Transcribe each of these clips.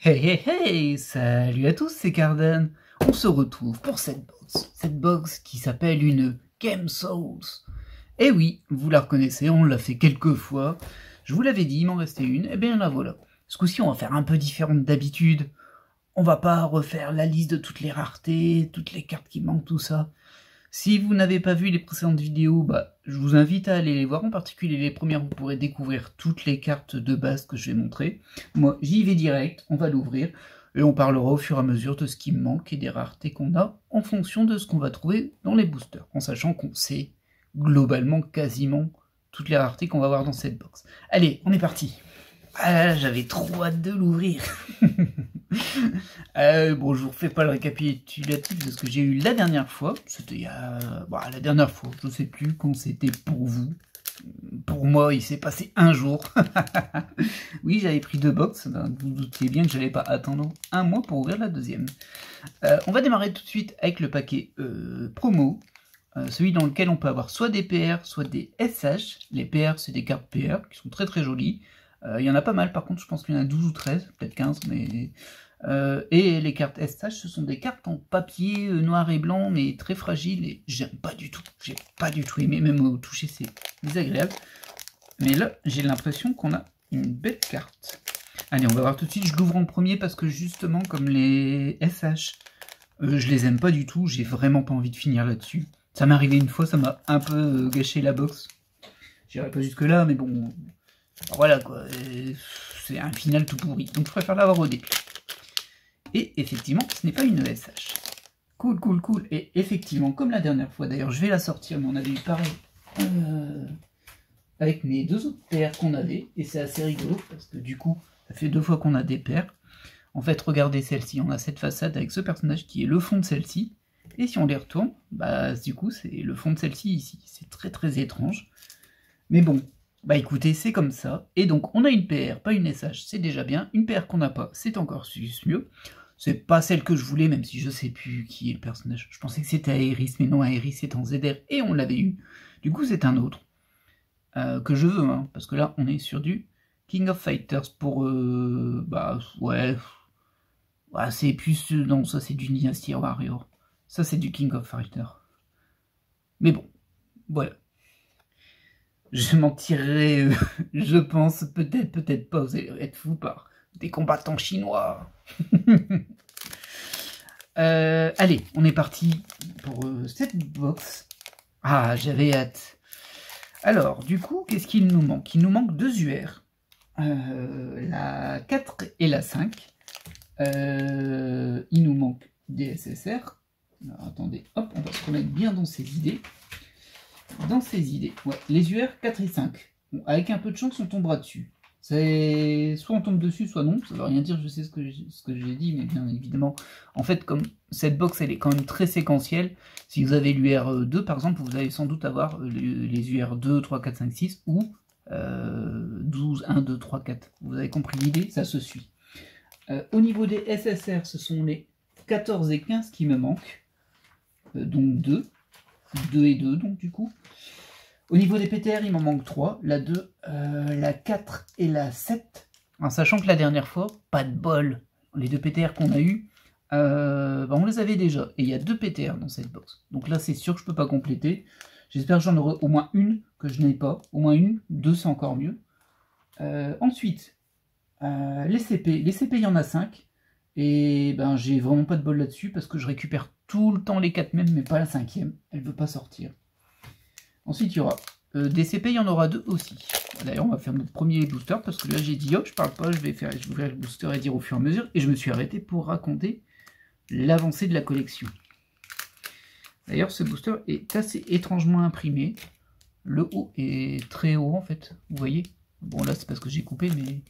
Hey hey hey, salut à tous, c'est Cardan. On se retrouve pour cette box qui s'appelle une Game Souls. Et oui, vous la reconnaissez, on l'a fait quelques fois. Je vous l'avais dit, il m'en restait une, et bien la voilà. Ce coup-ci, on va faire un peu différente d'habitude. On va pas refaire la liste de toutes les raretés, toutes les cartes qui manquent, tout ça. Si vous n'avez pas vu les précédentes vidéos, je vous invite à aller les voir, en particulier les premières, vous pourrez découvrir toutes les cartes de base que je vais montrer. Moi, j'y vais direct, on va l'ouvrir, et on parlera au fur et à mesure de ce qui me manque et des raretés qu'on a, en fonction de ce qu'on va trouver dans les boosters, en sachant qu'on sait globalement quasiment toutes les raretés qu'on va avoir dans cette box. Allez, on est parti. Ah, j'avais trop hâte de l'ouvrir. Bon, je vous refais pas le récapitulatif de ce que j'ai eu la dernière fois. C'était il y a... la dernière fois, je sais plus quand c'était pour vous. Pour moi, il s'est passé un jour. Oui, j'avais pris 2 box. Vous vous doutiez bien que j'allais pas attendre un mois pour ouvrir la deuxième. On va démarrer tout de suite avec le paquet promo. Celui dans lequel on peut avoir soit des PR, soit des SH. Les PR, c'est des cartes PR qui sont très très jolies. Il y en a pas mal, par contre, je pense qu'il y en a 12 ou 13, peut-être 15, mais... et les cartes SH, ce sont des cartes en papier noir et blanc, mais très fragiles, et j'aime pas du tout. J'ai pas du tout aimé, même au toucher, c'est désagréable. Mais là, j'ai l'impression qu'on a une belle carte. Allez, on va voir tout de suite, je l'ouvre en premier, parce que justement, comme les SH, je les aime pas du tout, j'ai vraiment pas envie de finir là-dessus. Ça m'est arrivé une fois, ça m'a un peu gâché la box. J'irai pas jusque là, mais bon... Voilà quoi, c'est un final tout pourri, donc je préfère l'avoir au dé. Et effectivement, ce n'est pas une ESH. Cool, cool, cool. Et effectivement, comme la dernière fois, d'ailleurs, je vais la sortir, mais on avait eu pareil avec mes 2 autres paires qu'on avait, et c'est assez rigolo, parce que du coup, ça fait 2 fois qu'on a des paires. En fait, regardez celle-ci, on a cette façade avec ce personnage qui est le fond de celle-ci, et si on les retourne, du coup, c'est le fond de celle-ci ici. C'est très très étrange. Mais bon, écoutez, c'est comme ça, et donc on a une PR, pas une SH, c'est déjà bien, une PR qu'on n'a pas, c'est encore mieux, c'est pas celle que je voulais, même si je sais plus qui est le personnage, je pensais que c'était Aeris, mais non, Aeris c'est en ZR, et on l'avait eu, du coup c'est un autre, que je veux, hein, parce que là on est sur du King of Fighters pour, c'est plus, non, ça c'est du Dynasty Warrior, ça c'est du King of Fighters, mais bon, voilà. Je m'en tirerai, je pense, peut-être, peut-être pas, vous allez être fou par des combattants chinois. Allez, on est parti pour cette box. Ah, j'avais hâte. Alors, du coup, qu'est-ce qu'il nous manque? Il nous manque 2 UR. La 4 et la 5. Il nous manque des SSR. Alors, attendez, hop, on va se remettre bien dans ces idées. Ouais, les UR 4 et 5. Bon, avec un peu de chance, on tombera dessus. C'est soit on tombe dessus, soit non. Ça veut rien dire, je sais ce que j'ai dit, mais bien évidemment, en fait, comme cette box, elle est quand même très séquentielle, si vous avez l'UR 2, par exemple, vous allez sans doute avoir les UR 2, 3, 4, 5, 6, ou 12, 1, 2, 3, 4. Vous avez compris l'idée? Ça se suit. Au niveau des SSR, ce sont les 14 et 15 qui me manquent, donc 2 et 2, donc du coup. Au niveau des PTR, il m'en manque 3, la 2, la 4 et la 7. En sachant que la dernière fois, pas de bol, les 2 PTR qu'on a eu, on les avait déjà. Et il y a 2 PTR dans cette box. Donc là, c'est sûr que je ne peux pas compléter. J'espère que j'en aurai au moins une que je n'ai pas. Au moins une, 2 c'est encore mieux. Ensuite, les CP. Les CP, il y en a 5. Et j'ai vraiment pas de bol là-dessus parce que je récupère tout le temps les 4 mêmes, mais pas la 5e. Elle veut pas sortir. Ensuite, il y aura des CP, il y en aura 2 aussi. D'ailleurs, on va faire notre premier booster parce que là, j'ai dit, hop, je parle pas, je vais ouvrir le booster et dire au fur et à mesure. Et je me suis arrêté pour raconter l'avancée de la collection. D'ailleurs, ce booster est assez étrangement imprimé. Le haut est très haut, en fait. Vous voyez? Bon, là, c'est parce que j'ai coupé, mais...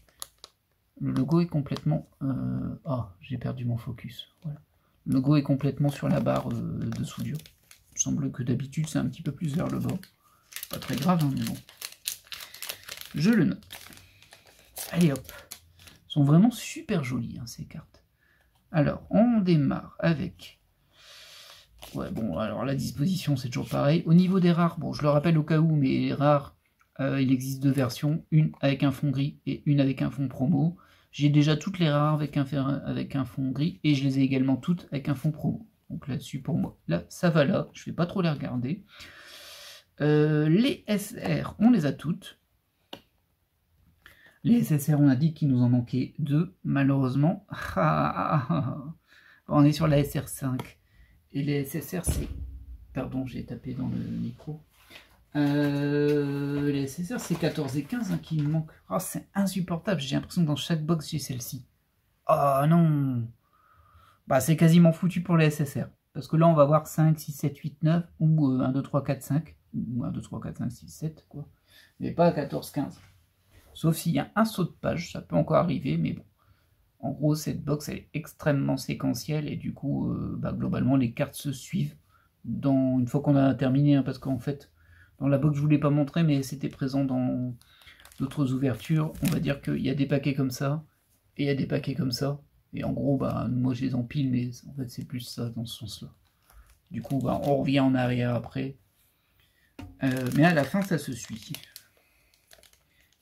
Le logo est complètement... j'ai perdu mon focus. Voilà. Le logo est complètement sur la barre de soudure. Il semble que d'habitude, c'est un petit peu plus vers le bas. Pas très grave, hein, mais bon. Je le note. Allez, hop. Elles sont vraiment super jolies, hein, ces cartes. Alors, on démarre avec... Ouais, bon, alors la disposition, c'est toujours pareil. Au niveau des rares, bon, je le rappelle au cas où, mais les rares, il existe 2 versions. Une avec un fond gris et une avec un fond promo. J'ai déjà toutes les rares avec un fond gris, et je les ai également toutes avec un fond promo. Donc là-dessus, pour moi, là, ça va là. Je ne vais pas trop les regarder. Les SR, on les a toutes. Les SSR, on a dit qu'il nous en manquait 2, malheureusement. On est sur la SR5. Et les SSR, c'est... Pardon, j'ai tapé dans le micro. Les SSR, c'est 14 et 15 hein, qui me manquent. Oh, c'est insupportable. J'ai l'impression que dans chaque box, j'ai celle-ci. Oh non. Bah, c'est quasiment foutu pour les SSR. Parce que là, on va voir 5, 6, 7, 8, 9. Ou 1, 2, 3, 4, 5. Ou 1, 2, 3, 4, 5, 6, 7. Quoi. Mais pas 14, 15. Sauf s'il y a un saut de page. Ça peut encore arriver. Mais bon. En gros, cette box, elle est extrêmement séquentielle. Et du coup, globalement, les cartes se suivent. Une fois qu'on a terminé. Hein, parce qu'en fait... Dans la box, je ne vous l'ai pas montré, mais c'était présent dans d'autres ouvertures. On va dire qu'il y a des paquets comme ça, et il y a des paquets comme ça. Et en gros, moi je les empile, mais en fait c'est plus ça dans ce sens-là. Du coup, on revient en arrière après. Mais à la fin, ça se suit.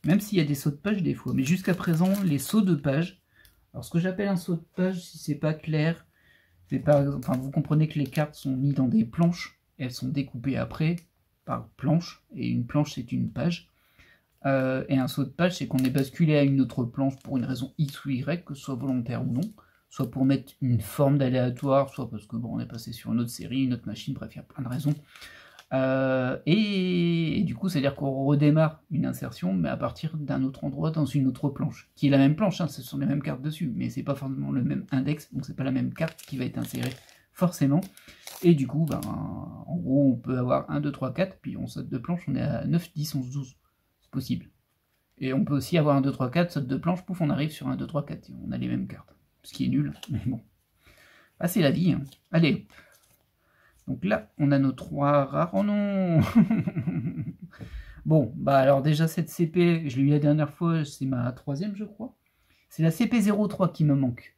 Même s'il y a des sauts de page des fois. Mais jusqu'à présent, les sauts de page... Alors ce que j'appelle un saut de page, si c'est pas clair, c'est par exemple... Enfin, vous comprenez que les cartes sont mises dans des planches. Elles sont découpées après... par planche, et une planche c'est une page, et un saut de page c'est qu'on est basculé à une autre planche pour une raison X ou Y, que ce soit volontaire ou non, soit pour mettre une forme d'aléatoire, soit parce que on est passé sur une autre série, une autre machine, bref il y a plein de raisons, et du coup c'est à dire qu'on redémarre une insertion mais à partir d'un autre endroit dans une autre planche, qui est la même planche, hein, ce sont les mêmes cartes dessus, mais c'est pas forcément le même index, donc c'est pas la même carte qui va être insérée forcément. Et du coup, en gros, on peut avoir 1, 2, 3, 4, puis on saute de planche, on est à 9, 10, 11, 12. C'est possible. Et on peut aussi avoir 1, 2, 3, 4, saute de planche, pouf, on arrive sur 1, 2, 3, 4. Et on a les mêmes cartes. Ce qui est nul, mais bon. Ah, c'est la vie. Hein. Allez. Donc là, on a nos 3 rares. Oh non. Bon, alors déjà, cette CP, je l'ai eu la dernière fois, c'est ma 3e, je crois. C'est la CP03 qui me manque.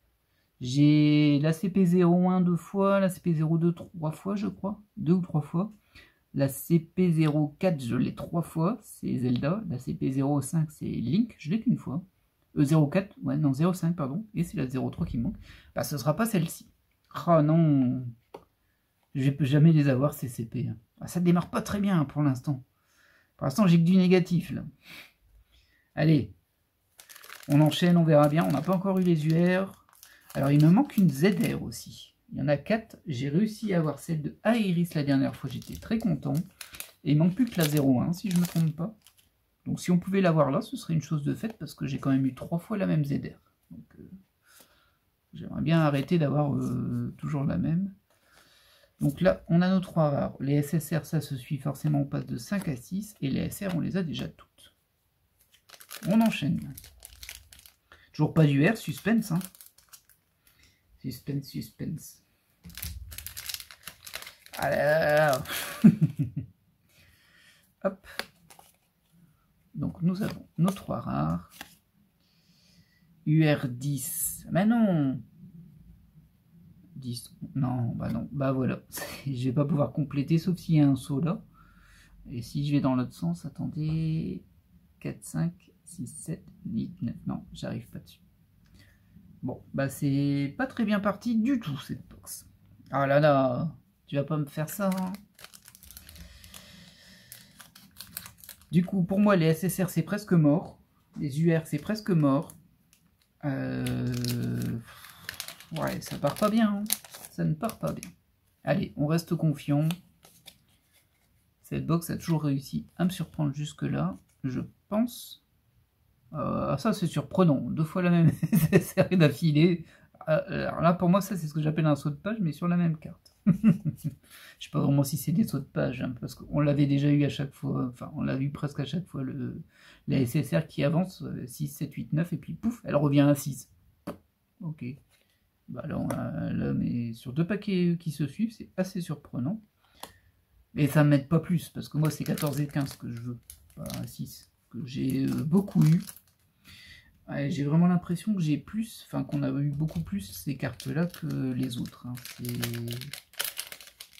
J'ai la CP01 2 fois, la CP02 3 fois, je crois. 2 ou 3 fois. La CP04, je l'ai 3 fois, c'est Zelda. La CP05, c'est Link, je l'ai qu'une fois. 04, ouais, non, 05, pardon. Et c'est la 03 qui me manque. Bah, ce sera pas celle-ci. Oh non. Je peux jamais les avoir, ces CP. Ah, ça démarre pas très bien, pour l'instant. Pour l'instant, j'ai que du négatif, là. Allez. On enchaîne, on verra bien. On n'a pas encore eu les UR. Alors, il me manque une ZR aussi. Il y en a 4. J'ai réussi à avoir celle de Aeris la dernière fois. J'étais très content. Et il manque plus que la 01, si je ne me trompe pas. Donc, si on pouvait l'avoir là, ce serait une chose de faite, parce que j'ai quand même eu 3 fois la même ZR. Donc, j'aimerais bien arrêter d'avoir toujours la même. Donc là, on a nos 3 rares. Les SSR, ça se suit forcément, on passe de 5 à 6. Et les SR, on les a déjà toutes. On enchaîne. Toujours pas d'UR, suspense, hein. Suspense, suspense. Alors. Hop. Donc nous avons nos 3 rares. UR10. Mais non. 10. Non, bah non. Bah voilà. Je vais pas pouvoir compléter sauf s'il y a un saut là. Et si je vais dans l'autre sens, attendez. 4, 5, 6, 7, 8, 9. Non, j'arrive pas dessus. Bon, bah c'est pas très bien parti du tout cette box. Ah là là, tu vas pas me faire ça. Hein. Du coup, pour moi, les SSR c'est presque mort. Les UR c'est presque mort. Ouais, ça part pas bien. Hein. Ça ne part pas bien. Allez, on reste confiant. Cette box a toujours réussi à me surprendre jusque-là, je pense. Ça c'est surprenant, 2 fois la même série d'affilée. Alors là pour moi ça c'est ce que j'appelle un saut de page mais sur la même carte. Je sais pas vraiment si c'est des sauts de page hein, parce qu'on l'avait déjà eu à chaque fois, enfin on l'a vu presque à chaque fois la SSR qui avance 6, 7, 8, 9 et puis pouf elle revient à 6. Ok. Bah là mais sur 2 paquets qui se suivent c'est assez surprenant. Mais ça ne m'aide pas plus parce que moi c'est 14 et 15 que je veux, pas 6 que j'ai beaucoup eu. Ouais, j'ai vraiment l'impression que j'ai plus, enfin qu'on a eu beaucoup plus ces cartes-là que les autres. Hein.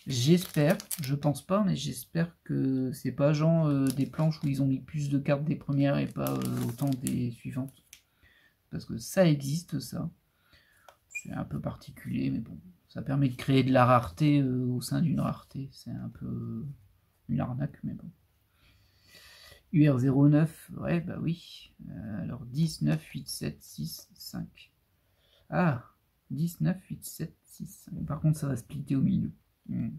J'espère, je pense pas, mais j'espère que c'est pas genre des planches où ils ont mis plus de cartes des premières et pas autant des suivantes. parce que ça existe, ça. C'est un peu particulier, mais bon, ça permet de créer de la rareté au sein d'une rareté. C'est un peu une arnaque, mais bon. UR09, ouais, bah oui. Alors 10, 9, 8, 7, 6, 5. Ah, 10, 9, 8, 7, 6, 5. Par contre, ça va splitter au milieu. Ouais.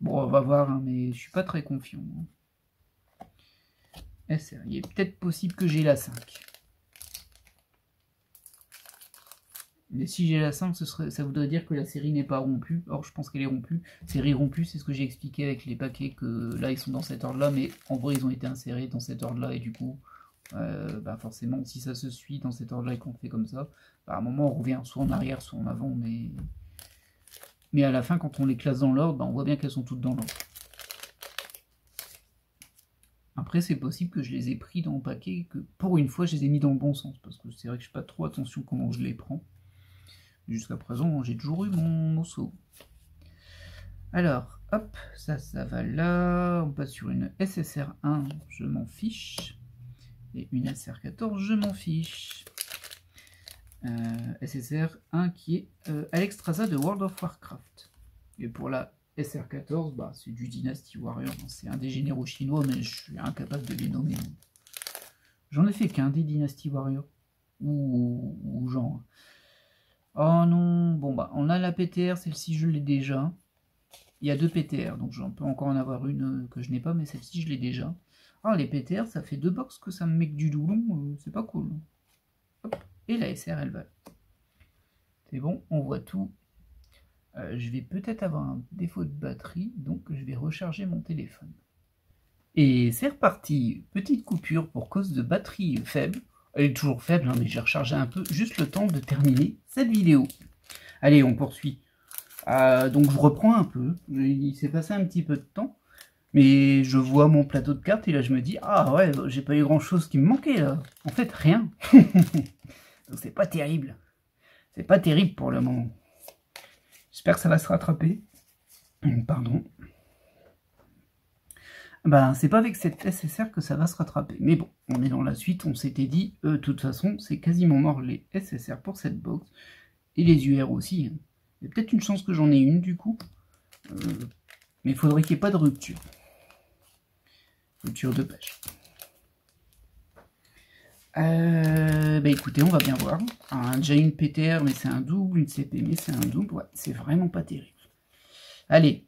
Bon, on va voir, hein, mais je suis pas très confiant. SR, il est peut-être possible que j'ai la 5. Mais si j'ai la 5, ça voudrait dire que la série n'est pas rompue. Or, je pense qu'elle est rompue. Série rompue, c'est ce que j'ai expliqué avec les paquets, que là, ils sont dans cet ordre-là, mais en vrai, ils ont été insérés dans cet ordre-là, et du coup, bah forcément, si ça se suit dans cet ordre-là et qu'on fait comme ça, bah à un moment, on revient soit en arrière, soit en avant, mais à la fin, quand on les classe dans l'ordre, bah, on voit bien qu'elles sont toutes dans l'ordre. Après, c'est possible que je les ai pris dans le paquet, que pour une fois, je les ai mis dans le bon sens, parce que c'est vrai que je fais pas trop attention comment je les prends. Jusqu'à présent, j'ai toujours eu mon saut. Alors, hop, ça va là. On passe sur une SSR1, je m'en fiche. Et une SR14, je m'en fiche. SSR1 qui est Alexstrasza de World of Warcraft. Et pour la SR14, bah, c'est du Dynasty Warrior. C'est un des généraux chinois, mais je suis incapable de les nommer. J'en ai fait qu'un des Dynasty Warrior. Ou genre... Oh non, bon bah on a la PTR, celle-ci je l'ai déjà. Il y a 2 PTR, donc j'en peux encore en avoir une que je n'ai pas, mais celle-ci je l'ai déjà. Ah, les PTR, ça fait 2 box que ça me met que du doublon, c'est pas cool. Hop, et la SR elle va. C'est bon, on voit tout. Je vais peut-être avoir un défaut de batterie, donc je vais recharger mon téléphone. Et c'est reparti, petite coupure pour cause de batterie faible. Elle est toujours faible, hein, mais j'ai rechargé un peu, juste le temps de terminer cette vidéo. Allez, on poursuit. Donc je reprends un peu, il s'est passé un petit peu de temps, mais je vois mon plateau de cartes et là je me dis, ah ouais, j'ai pas eu grand chose qui me manquait là. En fait, rien. Donc c'est pas terrible. C'est pas terrible pour le moment. J'espère que ça va se rattraper. Pardon. Ben, c'est pas avec cette SSR que ça va se rattraper. Mais bon, on est dans la suite, on s'était dit, de toute façon, c'est quasiment mort les SSR pour cette box. Et les UR aussi. Il y a peut-être une chance que j'en ai une, du coup. Mais il faudrait qu'il n'y ait pas de rupture. Rupture de page. Bah écoutez, on va bien voir. Déjà une PTR, mais c'est un double. Une CP, mais c'est un double. Ouais, c'est vraiment pas terrible. Allez.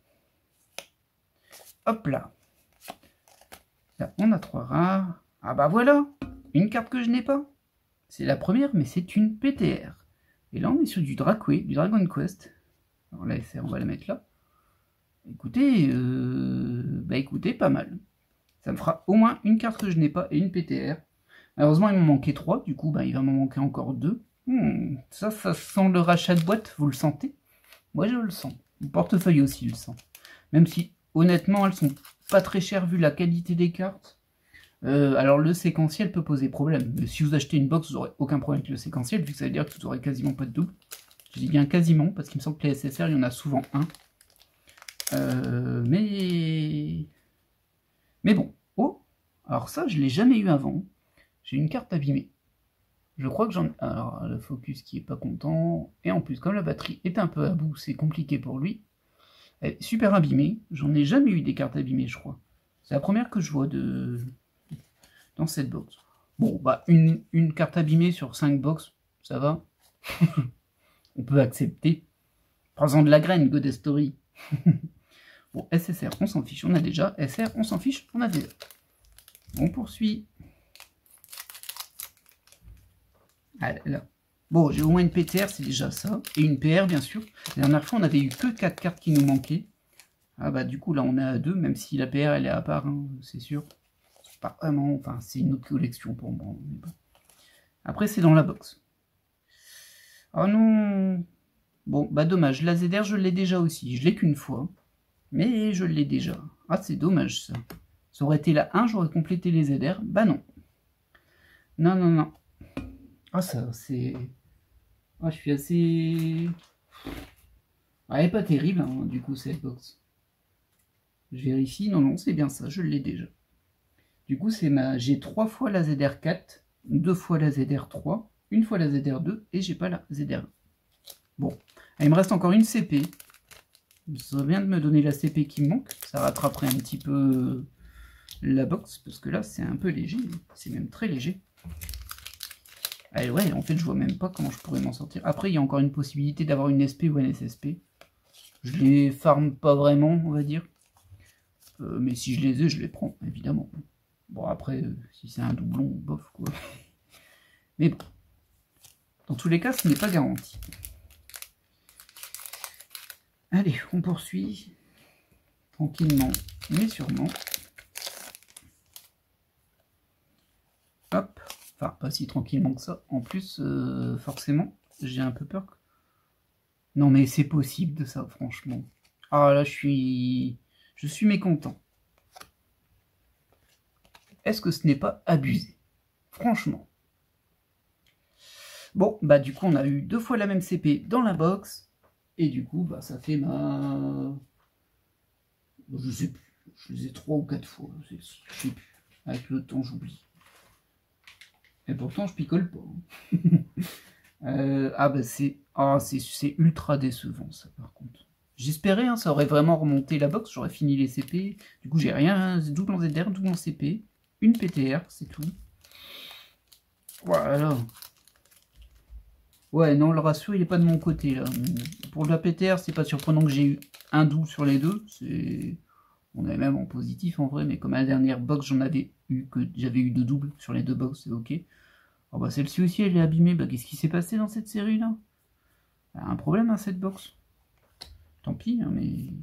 Hop là. Là, on a 3 rares. Ah bah voilà, une carte que je n'ai pas. C'est la première, mais c'est une PTR. Et là, on est sur du Dracway, du Dragon Quest. Alors la SR, on va la mettre là. Écoutez, bah écoutez, pas mal. Ça me fera au moins une carte que je n'ai pas et une PTR. Malheureusement, il m'en manquait 3, du coup, bah, il va m'en manquer encore 2. Ça sent le rachat de boîte, vous le sentez? Moi, je le sens. Mon portefeuille aussi le sent. Même si, honnêtement, elles sont pas très chères vu la qualité des cartes. Alors le séquentiel peut poser problème. Mais si vous achetez une box, vous n'aurez aucun problème avec le séquentiel, vu que ça veut dire que vous n'aurez quasiment pas de double. Je dis bien quasiment, parce qu'il me semble que les SSR, il y en a souvent un. Mais bon. Oh, alors ça, je ne l'ai jamais eu avant. J'ai une carte abîmée. Je crois que j'en ai... Alors, le focus qui est pas content. Et en plus, comme la batterie est un peu à bout, c'est compliqué pour lui. Elle est super abîmée. J'en ai jamais eu des cartes abîmées, je crois. C'est la première que je vois dans cette box. Bon, bah, une carte abîmée sur 5 box, ça va. On peut accepter. Prends-en de la graine, God Story. Bon, SSR, on s'en fiche, on a déjà. SR, on s'en fiche, on a déjà. On poursuit. Allez, là. Bon, j'ai au moins une PTR, c'est déjà ça. Et une PR, bien sûr. La dernière fois, on avait eu que 4 cartes qui nous manquaient. Ah bah, du coup, là, on est à 2, même si la PR, elle est à part, hein, c'est sûr. C'est pas vraiment... Enfin, c'est une autre collection pour moi. Mais bon. Après, c'est dans la box. Oh non. Bon, bah, dommage. La ZR, je l'ai déjà aussi. Je l'ai qu'une fois. Mais je l'ai déjà. Ah, c'est dommage, ça. Ça aurait été la 1, j'aurais complété les ZR. Bah non. Non, non, non. Ah, ça, c'est... Ah, je suis assez... Ah, elle est pas terrible, hein, du coup, cette box. Je vérifie. Non, non, c'est bien ça. Je l'ai déjà. Du coup, c'est ma... J'ai 3 fois la ZR4 2 fois la ZR3, une fois la ZR2, et j'ai pas la ZR1. Bon, il me reste encore une CP. Ce serait bien de me donner la CP qui me manque. Ça rattraperait un petit peu la box, parce que là, c'est un peu léger. C'est même très léger. Allez, ouais, en fait, je vois même pas comment je pourrais m'en sortir. Après, il y a encore une possibilité d'avoir une SP ou un SSP. Je les farme pas vraiment, on va dire. Mais si je les ai, je les prends, évidemment. Bon, après, si c'est un doublon, bof, quoi. Mais bon. Dans tous les cas, ce n'est pas garanti. Allez, on poursuit. Tranquillement, mais sûrement. Hop. Enfin, pas si tranquillement que ça. En plus, forcément, j'ai un peu peur. Non, mais c'est possible de ça, franchement. Ah, là, je suis mécontent. Est-ce que ce n'est pas abusé? Franchement. Bon, bah du coup, on a eu 2 fois la même CP dans la box. Et du coup, bah ça fait ma... Je sais plus. Je les ai 3 ou 4 fois. Je sais plus. Avec le temps, j'oublie. Et pourtant, je picole pas. Ah bah c'est ultra décevant, ça, par contre. J'espérais, hein, ça aurait vraiment remonté la box. J'aurais fini les CP. Du coup, j'ai rien. Double en ZR, double en CP. Une PTR, c'est tout. Voilà. Ouais, non, le ratio, il est pas de mon côté, là. Pour la PTR, c'est pas surprenant que j'ai eu un doux sur les deux. On est même en positif, en vrai, mais comme à la dernière box, j'avais eu 2 doubles sur les 2 box, c'est ok. Oh bah, celle-ci aussi, elle est abîmée. Bah, qu'est-ce qui s'est passé dans cette série-là? Elle a un problème, hein, cette box. Tant pis, hein, mais...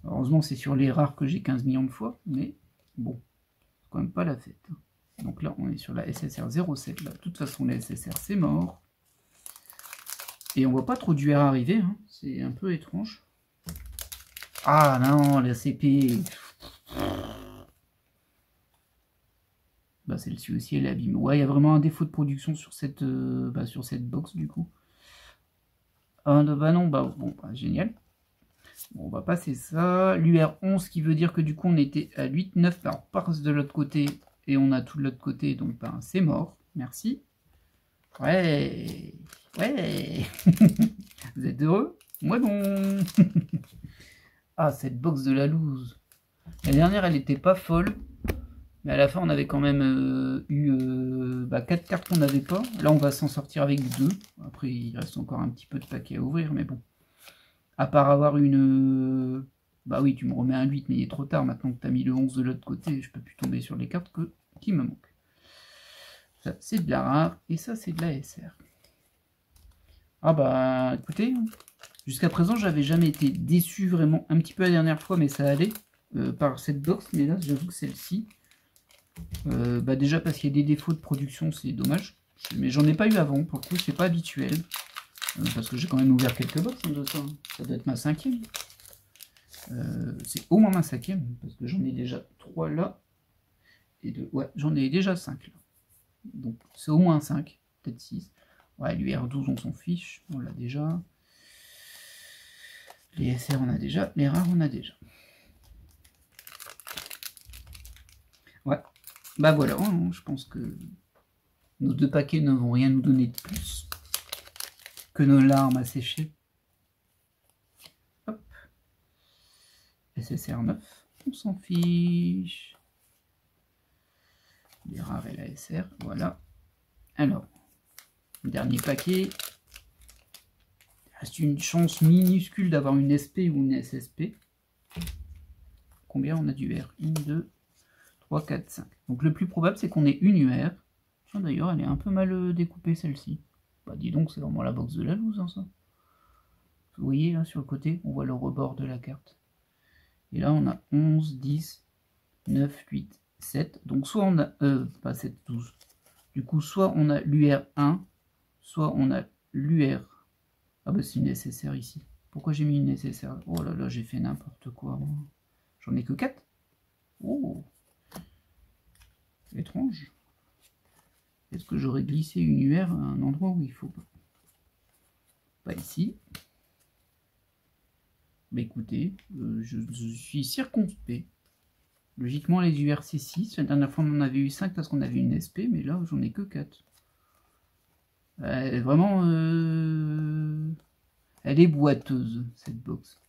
Heureusement, c'est sur les rares que j'ai 15 millions de fois, mais bon, c'est quand même pas la fête. Donc là, on est sur la SSR 07. Là. De toute façon, la SSR, c'est mort. Et on voit pas trop d'UR arriver. Hein. C'est un peu étrange. Ah non, la CP. Bah, celle-ci aussi, elle est abîmée. Ouais, il y a vraiment un défaut de production sur cette box, du coup. Ah bah non, bah bon, bah, génial. Bon, on va passer ça. L'UR 11 qui veut dire que du coup, on était à 8, 9. Alors, on passe de l'autre côté. Et on a tout de l'autre côté, donc ben, c'est mort. Merci. Ouais. Ouais. Vous êtes heureux? Moi non. Ah, cette box de la loose. La dernière, elle était pas folle. Mais à la fin, on avait quand même eu 4 cartes qu'on n'avait pas. Là, on va s'en sortir avec 2. Après, il reste encore un petit peu de paquets à ouvrir, mais bon. À part avoir une... Bah oui, tu me remets un 8, mais il est trop tard. Maintenant que tu as mis le 11 de l'autre côté, je peux plus tomber sur les cartes qui me manquent. Ça, c'est de la rare, et ça, c'est de la SR. Ah bah, écoutez, jusqu'à présent, j'avais jamais été déçu vraiment, un petit peu la dernière fois, mais ça allait, par cette box, mais là, j'avoue que celle-ci, bah déjà parce qu'il y a des défauts de production, c'est dommage, mais j'en ai pas eu avant, pour le coup, c'est pas habituel, parce que j'ai quand même ouvert quelques box hein, de ça, ça doit être ma 5e. C'est au moins ma 5e, parce que j'en ai déjà 3 là, et ouais, j'en ai déjà 5 là. Donc c'est au moins 5, peut-être 6. Ouais, l'UR12 on s'en fiche, on l'a déjà. Les SR on a déjà, les rares on a déjà. Ouais, bah voilà, hein, je pense que nos 2 paquets ne vont rien nous donner de plus que nos larmes à sécher. Hop. SSR 9, on s'en fiche. Les rares et la SR, voilà. Alors, dernier paquet. C'est une chance minuscule d'avoir une SP ou une SSP. Combien on a d'UR? 1, 2, 3, 4, 5. Donc le plus probable, c'est qu'on ait une UR. D'ailleurs, elle est un peu mal découpée, celle-ci. Bah dis donc, c'est vraiment la box de la loose, hein, ça. Vous voyez, là, sur le côté, on voit le rebord de la carte. Et là, on a 11, 10, 9, 8, 7. Donc soit on a... pas 7, 12. Du coup, soit on a l'UR 1, soit on a l'UR... Ah bah c'est une SSR ici. Pourquoi j'ai mis une SSR? Oh là là, j'ai fait n'importe quoi. J'en ai que 4. Oh, étrange. Est-ce que j'aurais glissé une UR à un endroit où il faut pas? Pas ici. Bah écoutez, je suis circonspect. Logiquement, les UR, c'est 6. La dernière fois, on en avait eu 5 parce qu'on avait une SP, mais là, j'en ai que 4. Vraiment, elle est boiteuse, cette box.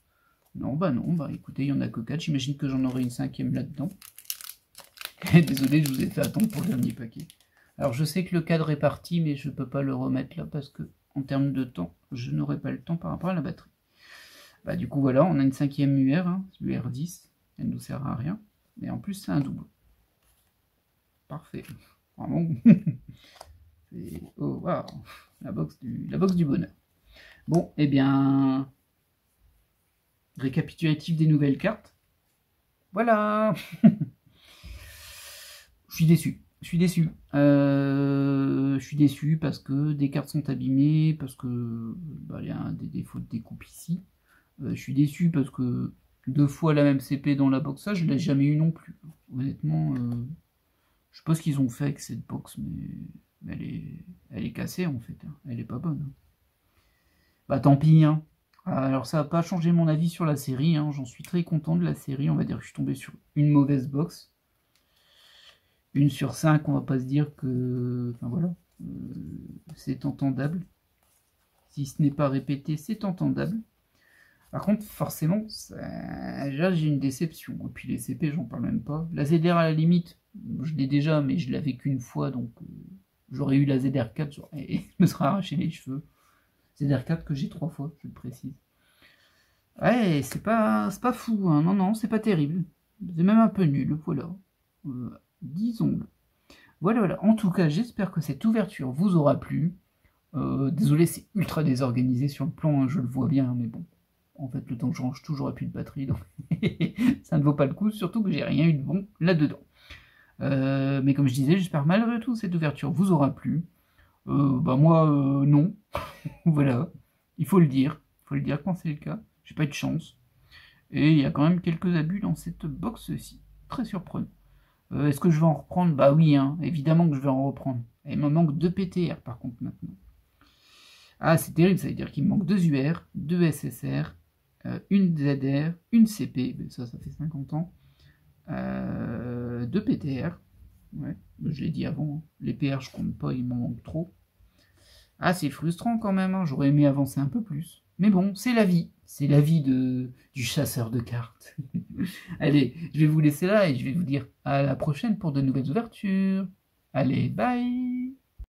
Non, bah écoutez, il n'y en a que 4. J'imagine que j'en aurai une 5e là-dedans. Désolé, je vous ai fait attendre pour le dernier paquet. Alors, je sais que le cadre est parti, mais je ne peux pas le remettre là parce que, en termes de temps, je n'aurai pas le temps par rapport à la batterie. Bah, du coup, voilà, on a une 5e UR, hein, UR 10. Elle ne nous sert à rien. Et en plus, c'est un double. Parfait. Vraiment. Oh, waouh. La box du bonheur. Bon, eh bien... Récapitulatif des nouvelles cartes. Voilà. Je suis déçu. Je suis déçu. Je suis déçu parce que des cartes sont abîmées, parce que il y a des défauts de découpe ici. Je suis déçu parce que 2 fois la même CP dans la box, ça je l'ai jamais eu non plus. Honnêtement, je sais pas ce qu'ils ont fait avec cette box, mais elle est cassée en fait. Hein. Elle est pas bonne. Bah tant pis. Hein. Alors ça n'a pas changé mon avis sur la série. Hein. J'en suis très content de la série. On va dire que je suis tombé sur une mauvaise box. 1 sur 5, on va pas se dire que... Enfin voilà. C'est entendable. Si ce n'est pas répété, c'est entendable. Par contre, forcément, déjà j'ai une déception. Et puis les CP, j'en parle même pas. La ZR à la limite, je l'ai déjà, mais je l'avais qu'une fois, donc j'aurais eu la ZR4, je me serais arraché les cheveux. ZR4 que j'ai 3 fois, je le précise. Ouais, c'est pas fou, hein. Non, c'est pas terrible. C'est même un peu nul, voilà. Disons-le. Voilà. En tout cas, j'espère que cette ouverture vous aura plu. Désolé, c'est ultra désorganisé sur le plan, hein, je le vois bien, mais bon. En fait, le temps que je range tout, j'aurai plus de batterie, donc ça ne vaut pas le coup, surtout que j'ai rien eu de bon là-dedans. Mais comme je disais, j'espère malgré tout cette ouverture vous aura plu. Moi, non. Voilà, il faut le dire quand c'est le cas. J'ai pas eu de chance. Et il y a quand même quelques abus dans cette box-ci. Très surprenant. Est-ce que je vais en reprendre? Bah oui, hein, évidemment que je vais en reprendre. Et il me manque 2 PTR par contre maintenant. Ah, c'est terrible, ça veut dire qu'il me manque 2 UR, 2 SSR, une ZR, une CP, ça fait 50 ans. 2 PTR. Ouais, je l'ai dit avant, hein. Les PR je compte pas, il m'en manque trop. Ah, c'est frustrant quand même, hein. J'aurais aimé avancer un peu plus. Mais bon, c'est la vie. C'est la vie du chasseur de cartes. Allez, je vais vous laisser là et je vais vous dire à la prochaine pour de nouvelles ouvertures. Allez, bye!